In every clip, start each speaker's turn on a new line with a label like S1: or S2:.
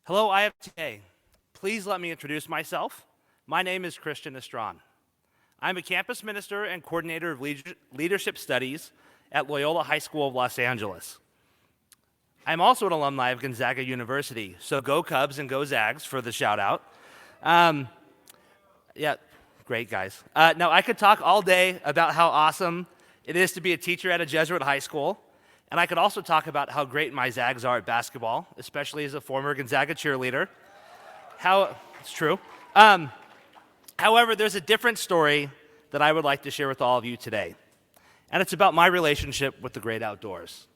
S1: Hello, IFTA. Please let me introduce myself. My name is Christian Astran. I'm a campus minister and coordinator of leadership studies at Loyola High School of Los Angeles. I'm also an alumni of Gonzaga University, so go Cubs and go Zags for the shout out. Yeah, great guys. Now, I could talk all day about how awesome it is to be a teacher at a Jesuit high school, and I could also talk about how great my Zags are at basketball, especially as a former Gonzaga cheerleader. It's true. However, there's a different story that I would like to share with all of you today, and it's about my relationship with the great outdoors.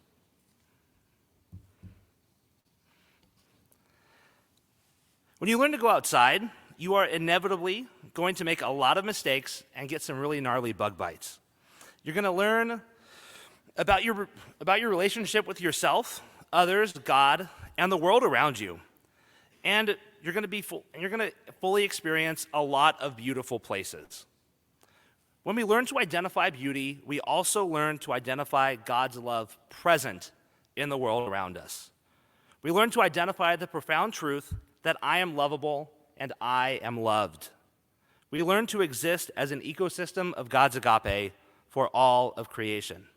S1: When you learn to go outside, you are inevitably going to make a lot of mistakes and get some really gnarly bug bites. You're going to learn about your relationship with yourself, others, God, and the world around you. And you're going to fully experience a lot of beautiful places. When we learn to identify beauty, we also learn to identify God's love present in the world around us. We learn to identify the profound truth that I am lovable and I am loved. We learn to exist as an ecosystem of God's agape for all of creation.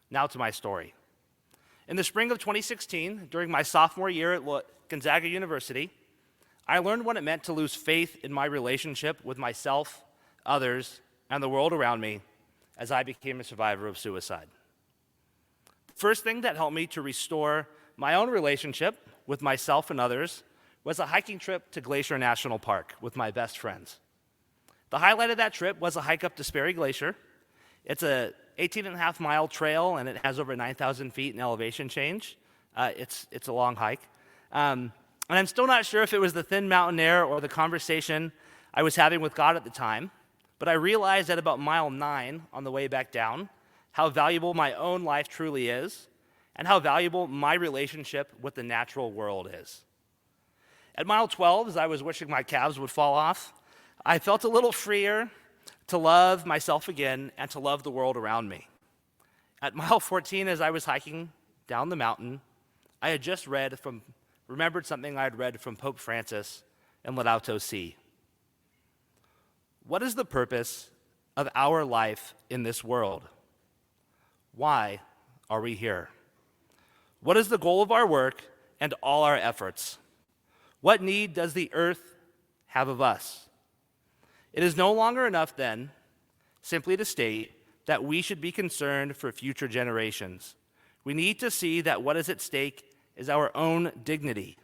S1: Now to my story. In the spring of 2016, during my sophomore year at Gonzaga University, I learned what it meant to lose faith in my relationship with myself, others, and the world around me as I became a survivor of suicide. The first thing that helped me to restore my own relationship with myself and others was a hiking trip to Glacier National Park with my best friends. The highlight of that trip was a hike up to Sperry Glacier. It's a 18.5-mile trail, and it has over 9,000 feet in elevation change. It's a long hike. And I'm still not sure if it was the thin mountain air or the conversation I was having with God at the time, but I realized at about mile 9 on the way back down how valuable my own life truly is and how valuable my relationship with the natural world is. At mile 12, as I was wishing my calves would fall off, I felt a little freer to love myself again and to love the world around me. At mile 14, as I was hiking down the mountain, I had just remembered something I had read from Pope Francis in Laudato Si. What is the purpose of our life in this world? Why are we here? What is the goal of our work and all our efforts? What need does the earth have of us? It is no longer enough, then, simply to state that we should be concerned for future generations. We need to see that what is at stake is our own dignity.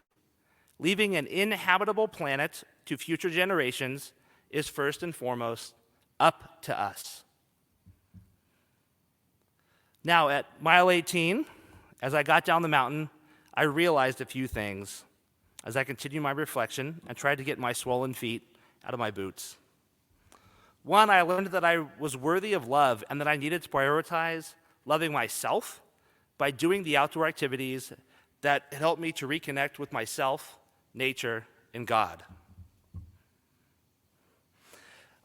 S1: Leaving an inhabitable planet to future generations is first and foremost up to us. Now, at mile 18, as I got down the mountain, I realized a few things as I continued my reflection and tried to get my swollen feet out of my boots. One, I learned that I was worthy of love and that I needed to prioritize loving myself by doing the outdoor activities that helped me to reconnect with myself, nature, and God.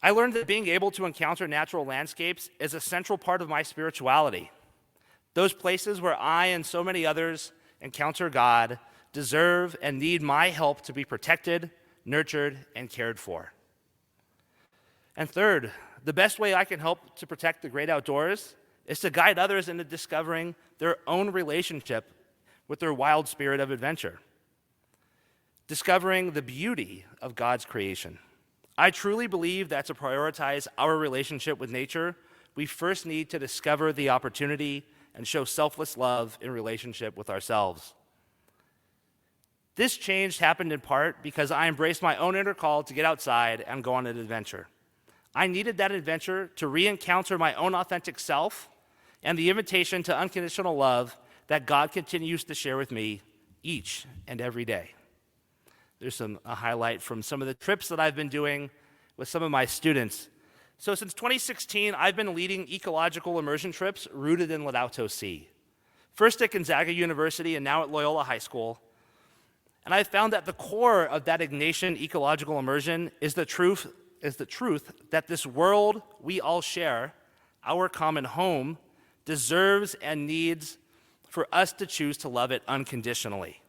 S1: I learned that being able to encounter natural landscapes is a central part of my spirituality. Those places where I and so many others encounter God deserve and need my help to be protected, nurtured, and cared for. And third, the best way I can help to protect the great outdoors is to guide others into discovering their own relationship with their wild spirit of adventure, discovering the beauty of God's creation. I truly believe that to prioritize our relationship with nature, we first need to discover the opportunity and show selfless love in relationship with ourselves. This change happened in part because I embraced my own inner call to get outside and go on an adventure. I needed that adventure to re-encounter my own authentic self and the invitation to unconditional love that God continues to share with me each and every day. There's a highlight from some of the trips that I've been doing with some of my students. So since 2016, I've been leading ecological immersion trips rooted in Laudato Si. First at Gonzaga University and now at Loyola High School. And I've found that the core of that Ignatian ecological immersion is the truth that this world we all share, our common home, deserves and needs for us to choose to love it unconditionally.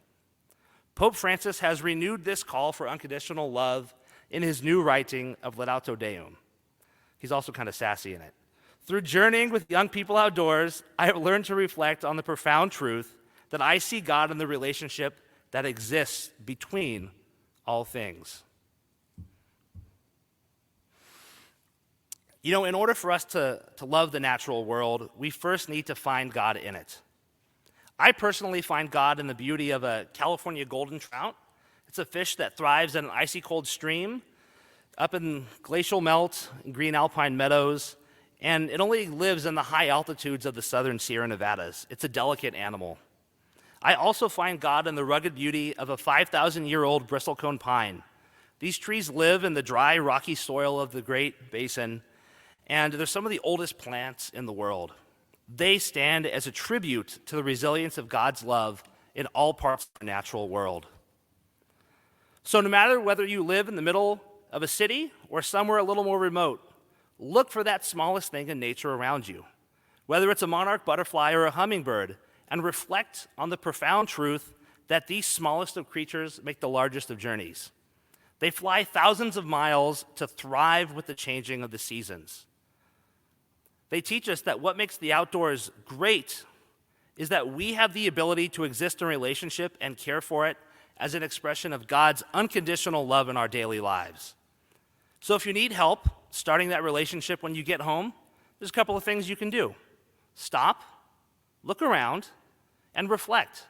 S1: Pope Francis has renewed this call for unconditional love in his new writing of Laudato Deum. He's also kind of sassy in it. Through journeying with young people outdoors, I have learned to reflect on the profound truth that I see God in the relationship that exists between all things. You know, in order for us to love the natural world, we first need to find God in it. I personally find God in the beauty of a California golden trout. It's a fish that thrives in an icy cold stream up in glacial melt in green alpine meadows, and it only lives in the high altitudes of the southern Sierra Nevadas. It's a delicate animal. I also find God in the rugged beauty of a 5,000-year-old bristlecone pine. These trees live in the dry, rocky soil of the Great Basin, and they're some of the oldest plants in the world. They stand as a tribute to the resilience of God's love in all parts of the natural world. So no matter whether you live in the middle of a city or somewhere a little more remote, look for that smallest thing in nature around you, whether it's a monarch butterfly or a hummingbird, and reflect on the profound truth that these smallest of creatures make the largest of journeys. They fly thousands of miles to thrive with the changing of the seasons. They teach us that what makes the outdoors great is that we have the ability to exist in relationship and care for it as an expression of God's unconditional love in our daily lives. So if you need help starting that relationship when you get home, there's a couple of things you can do. Stop, look around, and reflect.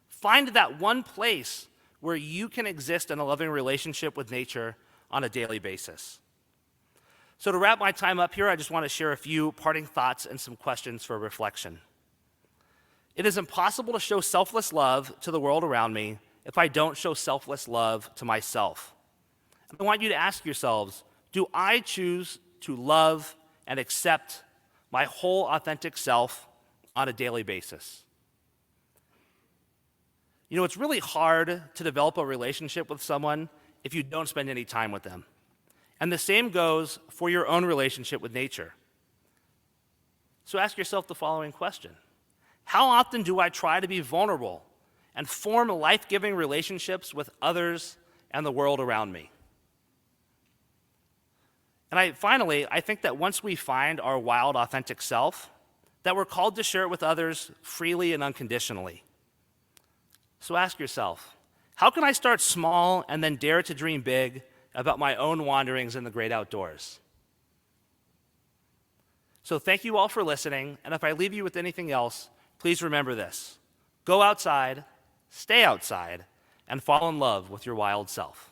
S1: Find that one place where you can exist in a loving relationship with nature on a daily basis. So to wrap my time up here, I just want to share a few parting thoughts and some questions for reflection. It is impossible to show selfless love to the world around me if I don't show selfless love to myself. And I want you to ask yourselves, do I choose to love and accept my whole authentic self on a daily basis? You know, it's really hard to develop a relationship with someone if you don't spend any time with them. And the same goes for your own relationship with nature. So ask yourself the following question. How often do I try to be vulnerable and form life-giving relationships with others and the world around me? And finally, I think that once we find our wild, authentic self, that we're called to share it with others freely and unconditionally. So ask yourself, how can I start small and then dare to dream big about my own wanderings in the great outdoors? So thank you all for listening, and if I leave you with anything else, please remember this. Go outside, stay outside, and fall in love with your wild self.